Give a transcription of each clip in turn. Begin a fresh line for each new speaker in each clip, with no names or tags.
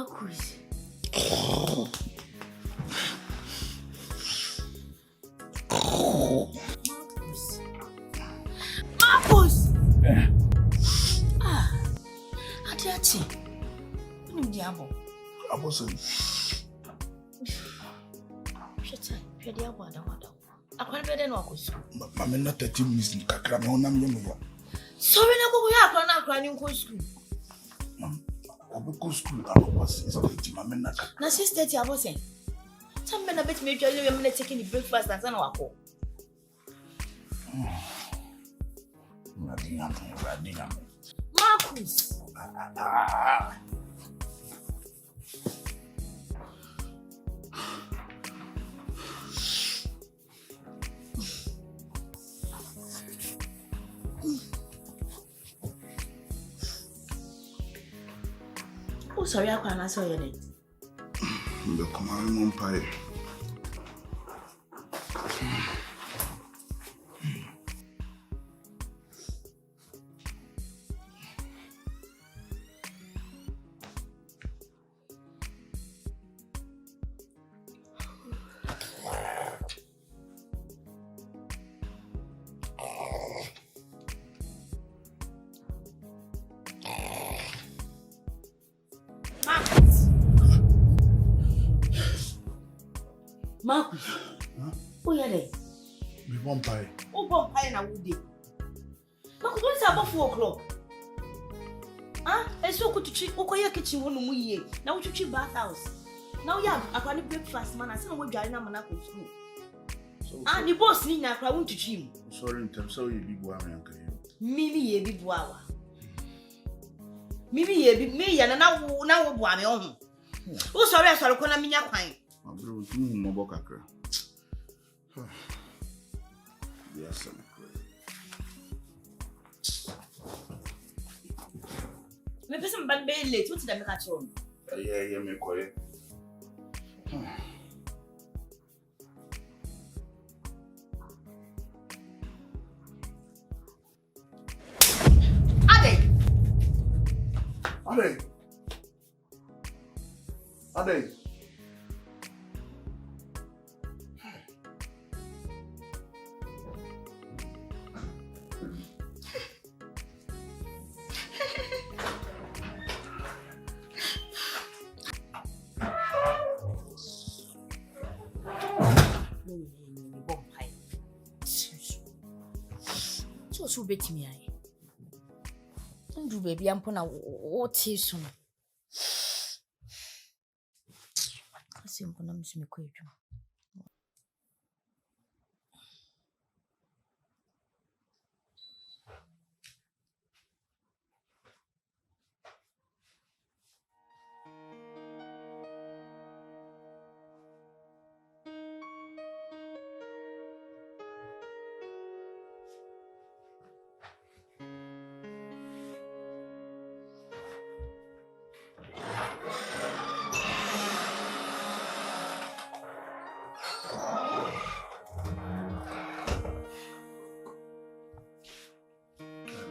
Marcus. Marcus. Atiachi. Who diabo?
Abosun.
Shut diabo ada. Akwan be den wako school.
Mama na 30 minutes ni kakra me honam yemu.
Sorry na go ya akwan na school.
Obuko school abos is 30 mama na.
Na 6:30 abosen. Some men a bit me jolly when I'm taking the breakfast and sana wako.
Nyame.
Marcus. Oh, sorry, I can't answer your name.
The command pie.
Marcus, who are they?
We won't pie.
Oh, bomb pie na woody. Marcus, what is about 4 o'clock? And so could you treat Okoya kitchen one muye. Now you treat bathhouse. Now you have a funny breakfast man. I said, what you're in Manako school. And the boss need not cry to trim.
Sorry, in terms of you be boy, uncle.
Mimi ye be boawa. Mimi ye be me and now boy on. Oh, sorry, I saw a corner minya pine.
My bro, you more kakra. Yes, I'm crazy.
Me person bad be late. What did I make at home?
Yeah, me quiet. Ade.
So bet me do baby, I'm pona what is soon. I see I'm gonna miss me quick.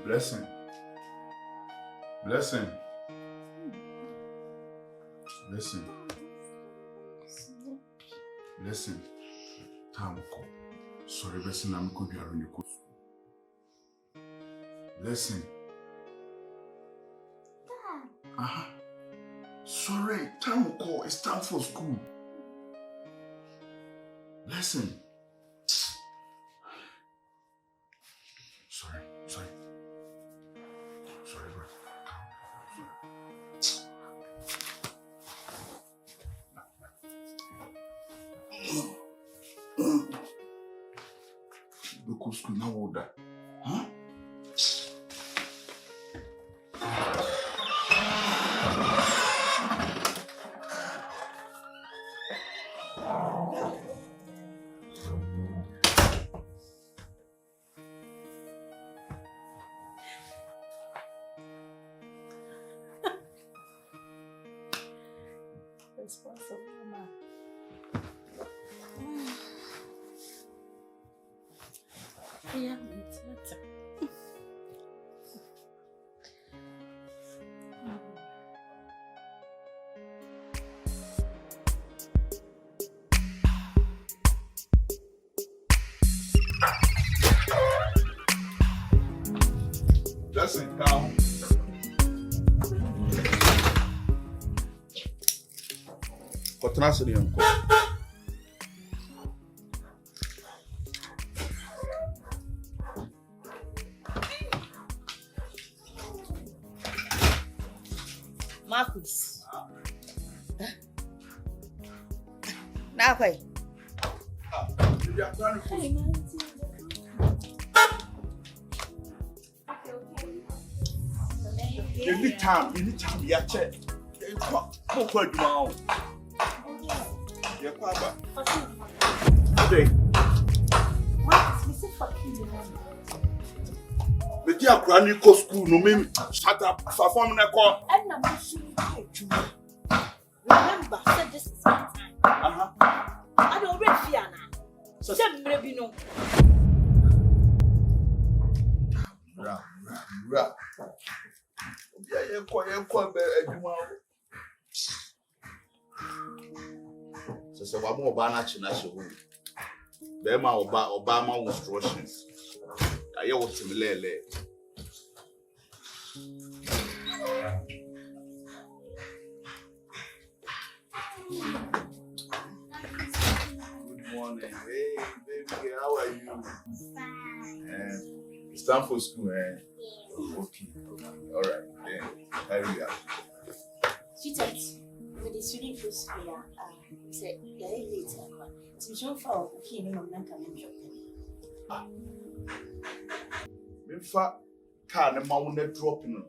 Blessing. Blessing. Blessing. Blessing. Tamko. Sorry, blessing. I'm going to be around the Blessing. Sorry, Tamko. It's time for school. Blessing. Sorry. Sorry, bro. Look school now order. Huh?
Responsible, Mama. Yeah, it's
Blessing, down. What can I say?
Marcus. Now, wait.
Anytime, yeah, check. Quite now. Yeah, Papa. Okay. But dear granny go school, no me shut up, perform in a call.
And I'm remember, said this is my time. I don't read Fiana. So, maybe no.
Ra. Yeah, quite so one more banach national. Bema Obama instructions. I hear what you lay. Good morning. Hey, baby, how are you? Fine. It's time for school, eh? Yeah. Okay. All right. Then, hurry up.
Sweetheart, with the student for school, said, yeah, later. To show for okay, no man can
In fact, can a mountain dropping?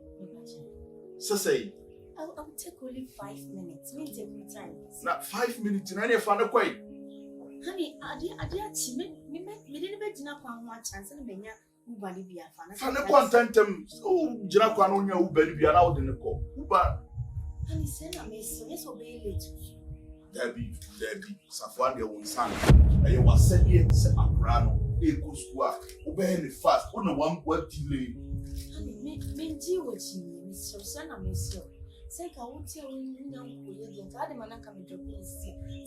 So say,
I'll take only 5 minutes. May take me time.
Not 5 minutes in any fun quite.
Honey, I didn't bet enough on one chance and Benya who body be a fan.
Fan of contentum, oh, Janaquan, who better be allowed in the call. But,
honey, send a miss, yes, obey late.
Debbie, Safwan, own son. I was said yet, said Abrano, equal squad, obey the fast, on the one word delay.
Honey, me deal with you, Miss Susana, Miss. Say, I won't tell you, no, you got him and I come to place.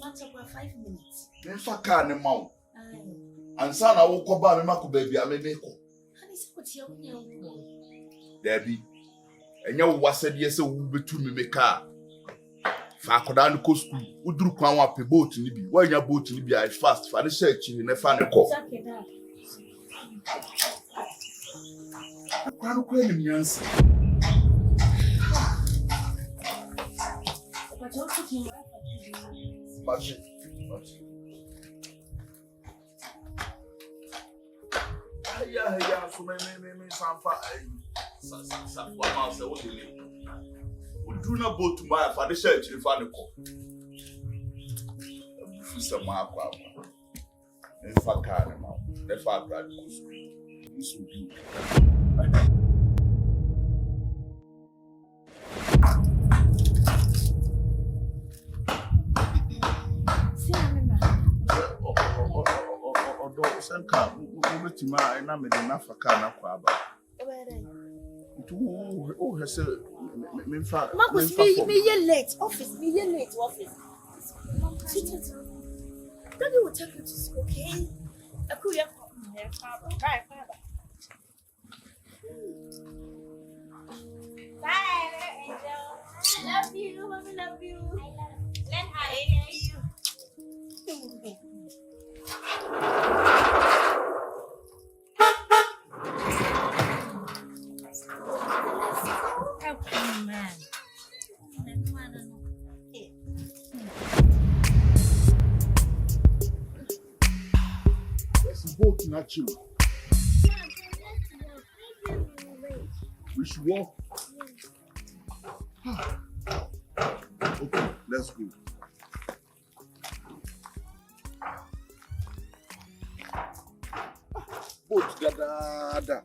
Not about 5 minutes.
Then for can the mount. And son, I will come back and Marco baby, I may make.
Honey, what's your name?
Debbie, and you was said yes, so will be to me make car. Fakodan ko school, udru kwan wa pe boat ni bi. Wa nya boat ni bi I fast fa the search ni na fa ne ko. Kwan ko ni miansi. Match. Yeah, so me sanfa sa ma se wo ni. Do not boat to my father church in Fanico. Some mark, and fuck animal, the fat brad. This will be. Although some car, over to my and I'm in Africa. Oh, has a
Marcus, me late office. Daddy will take you to school, okay? I could have come there, Father. Bye, Angel. Love you, mommy, love you. Let her hear you.
Boat not you. We should walk. Okay, let's go. Boat da.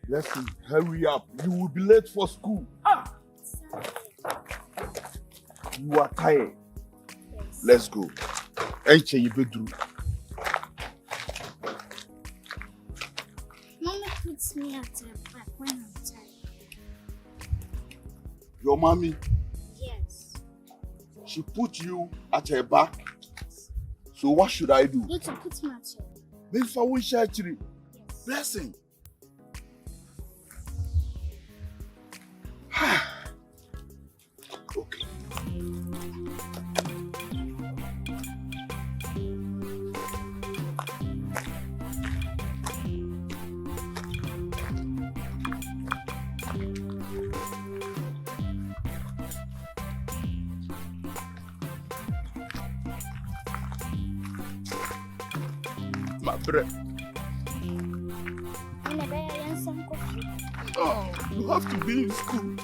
Listen, hurry up. You will be late for school. You are tired. Yes. Let's go. You bedroom.
Mama puts me at her back when I'm tired.
Your mommy?
Yes.
She put you at her back? So what should I do?
You to put me at her.
If I wish actually.
Yes.
Blessing. my bread. Oh, you have to be in school.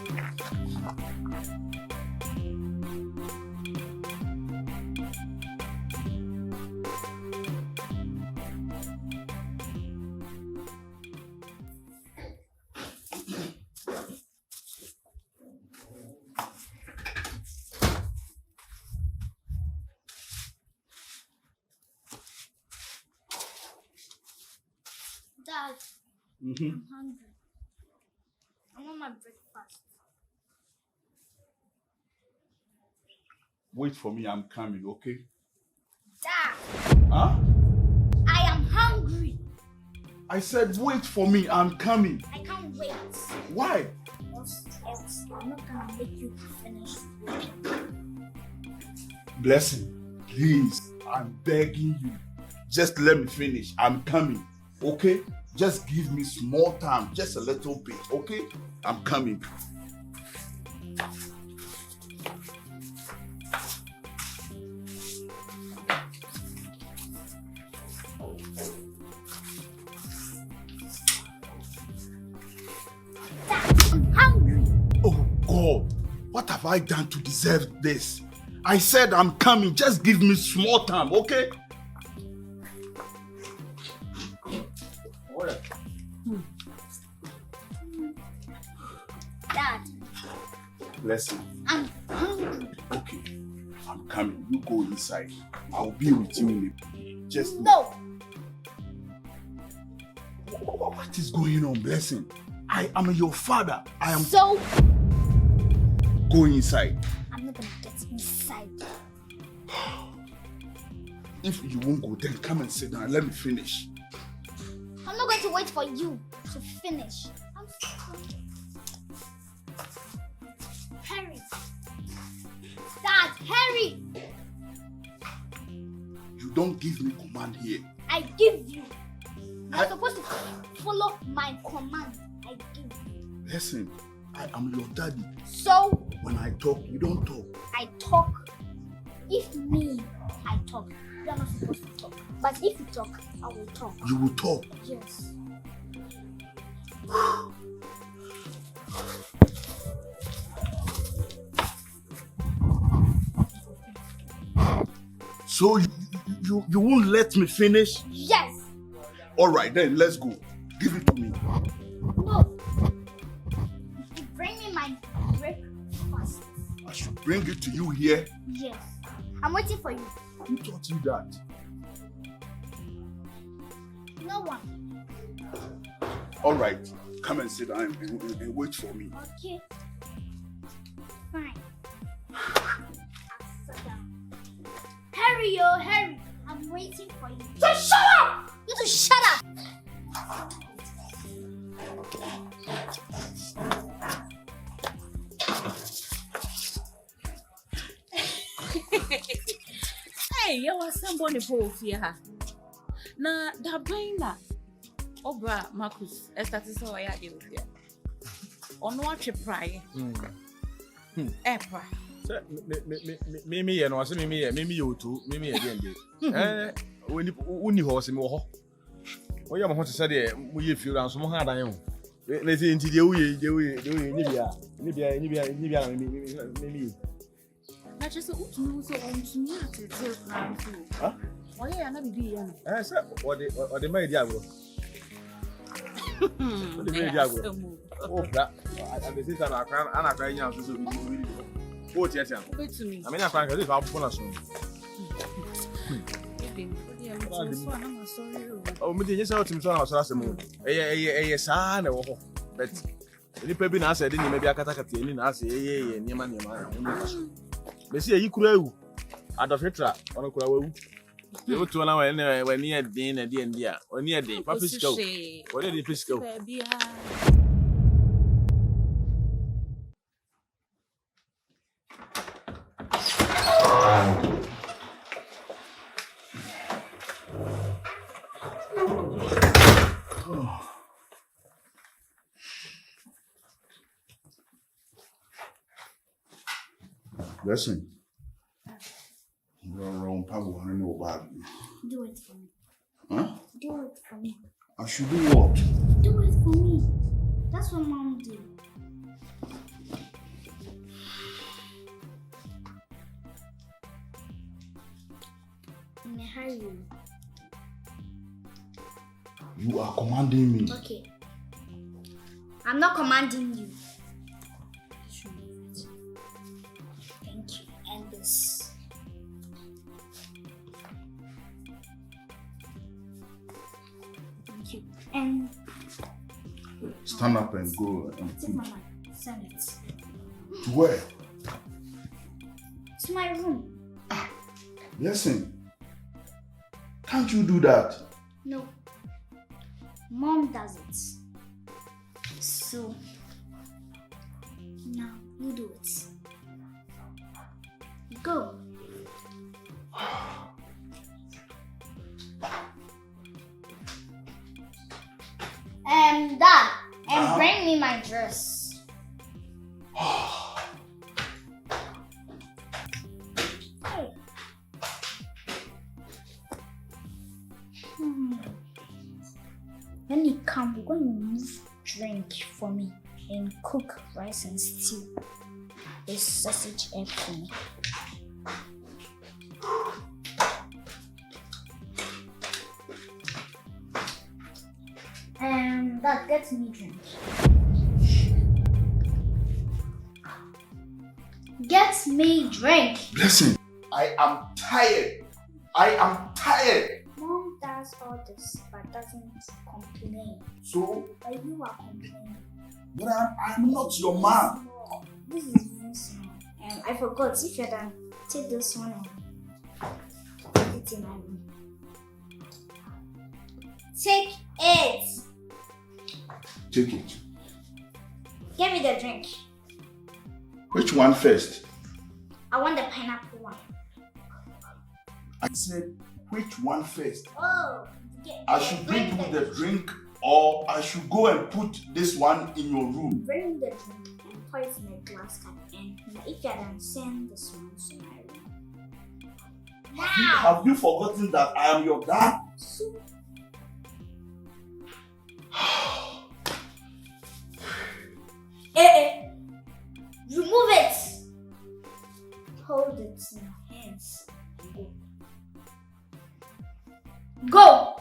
Dad, I'm hungry. I want my breakfast.
Wait for me, I'm coming, okay?
Dad!
Huh?
I am hungry.
I said wait for me, I'm coming.
I can't wait.
Why?
Else, I'm not gonna make you finish working.
Blessing, please, I'm begging you. Just let me finish. I'm coming, okay? Just give me small time, just a little bit, okay? I'm coming.
I'm hungry.
Oh God, what have I done to deserve this? I said I'm coming, just give me small time, okay?
Dad.
Blessing.
I'm hungry.
Okay, I'm coming. You go inside. I'll be with you in a bit. Just
No.
What is going on, Blessing? I am your father. I am.
So?
Go inside.
I'm not gonna get inside.
If you won't go, then come and sit down. Let me finish.
I'm not going to wait for you to finish. I'm sorry. Hurry. Dad, hurry.
You don't give me command here.
I give you. You're supposed to follow my command. I give you.
Listen, I am your daddy.
So?
When I talk, you don't talk.
I talk. If I talk, you're not supposed to talk. But if you talk, I will talk.
You will talk.
Yes.
So you won't let me finish?
Yes.
All right, then let's go. Give it to me.
No. You bring me my breakfast.
I should bring it to you here.
Yes. I'm waiting for you.
Who taught you that?
No one.
All right, come and sit down and wait for me.
Okay. Fine. Sit down. Hurry, yo, hurry. I'm waiting for you. So shut up! You two shut up!
Hey, you was somebody for fear. Na da baina obra Marcus started so ya dey fear. Ono atwe praye. Epra.
Me ye no ase me ye otu me ye dey. Uni ho se me wo ho. Wo ye mo ho te se de mo ye fi ran so mo ha dan ho. Na se nti de wo ye ni bia na me.
Na just utunu so ontumi atete plan so.
Ha?
Oye ya na bibi ya no.
Se o de mai di agro. O de mai di agro. O bra. And the sister na kan ana kan nya so bi really. O tie tie.
Betumi.
I mean na kan ka dey fa na so. Oh, me dey say otim so na so asem. Eye saa na wo ho. But nipa bi na ase de nyima bi akatakata ni na ase eye nyima. Me see yi kura ewu. Adofetra ono kura wawu. E otu na we ni edin na de ndia. Oni edin pa physical. What dey physical?
Listen, you're wrong. Probably want to know about me.
Do it for me.
Huh?
Do it for me.
I should do what?
Do it for me. That's what mom did. In a hurry.
You are commanding me.
Okay. I'm not commanding you. Thank you. And this. Thank you. And
Stand up and go and
take my mind. Send it.
to where?
To my room.
Listen. Can't you do that?
No. Mom does it. So now you do it. Go. Dad, and bring me my dress. Hey. When you come, we're going to move drink for me and cook rice and stew. This sausage egg for me. That gets me drink. Get me drink.
Listen, I am tired.
Mom does all this but doesn't complain.
So,
But you are complaining.
but I'm not your man.
This is very small. And I forgot, if you're done, take this one and put it in my room. Take it.
Take it.
Give me the drink.
Which one first?
I want the pineapple one.
I said, which one first?
Oh,
I should bring you the drink, or I should go and put this one in your room.
Bring me the drink and pour it in a glass cup. And if you're done, send this one to my room. Now!
Have you forgotten that I am your dad?
So, remove it. Hold it in your hands. Go.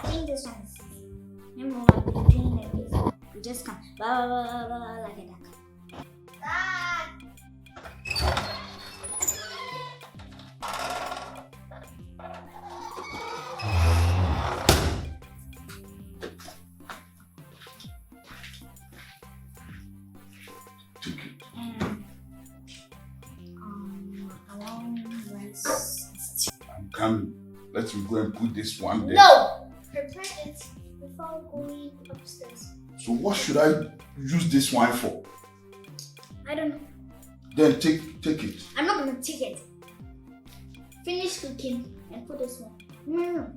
Bring this one. Remember what we're doing like this? We just come blah, blah, blah, blah, like a duck.
Take it.
I want rice.
I'm coming. Let me go and put this one there.
No! Prepare it before going upstairs.
So what should I use this one for?
I don't know.
Then take it.
I'm not gonna take it. Finish cooking and put this one. No.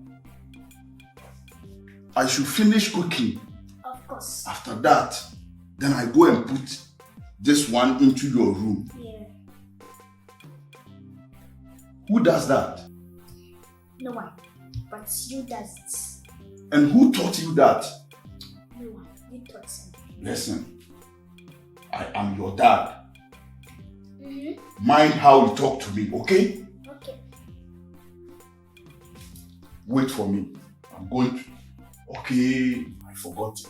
I should finish cooking.
Of course.
After that, then I go and put this one into your room.
Yeah.
Who does that?
No one. But you does it.
And who taught you that?
No one. You taught me.
Listen, I am your dad.
Mm-hmm.
Mind how you talk to me, okay?
Okay.
Wait for me. I'm going to. Okay, I forgot it.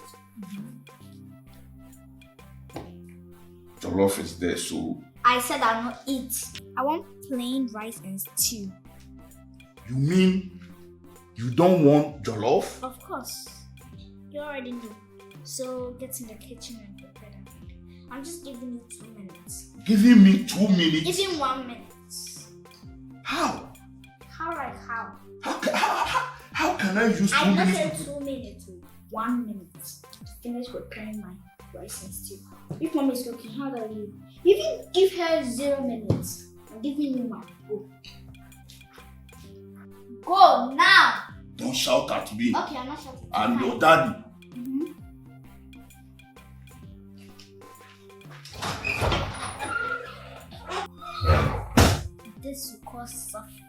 Jollof is there, so.
I said I'll not eat. I want plain rice and stew.
You mean you don't want jollof?
Of course. You already know. So get in the kitchen and prepare that food. I'm just giving you 2 minutes.
Giving me 2 minutes?
Even 1 minute.
How?
How like how?
How can I use 2
I not
minutes?
said 2 minutes. 1 minute to finish preparing my rice and stew. If mom is cooking, how do you? You can give her 0 minutes. I'm giving you 1. Go. Go now.
Don't shout at me.
Okay, I'm not shouting.
I'm your daddy.
Mm-hmm. suffering.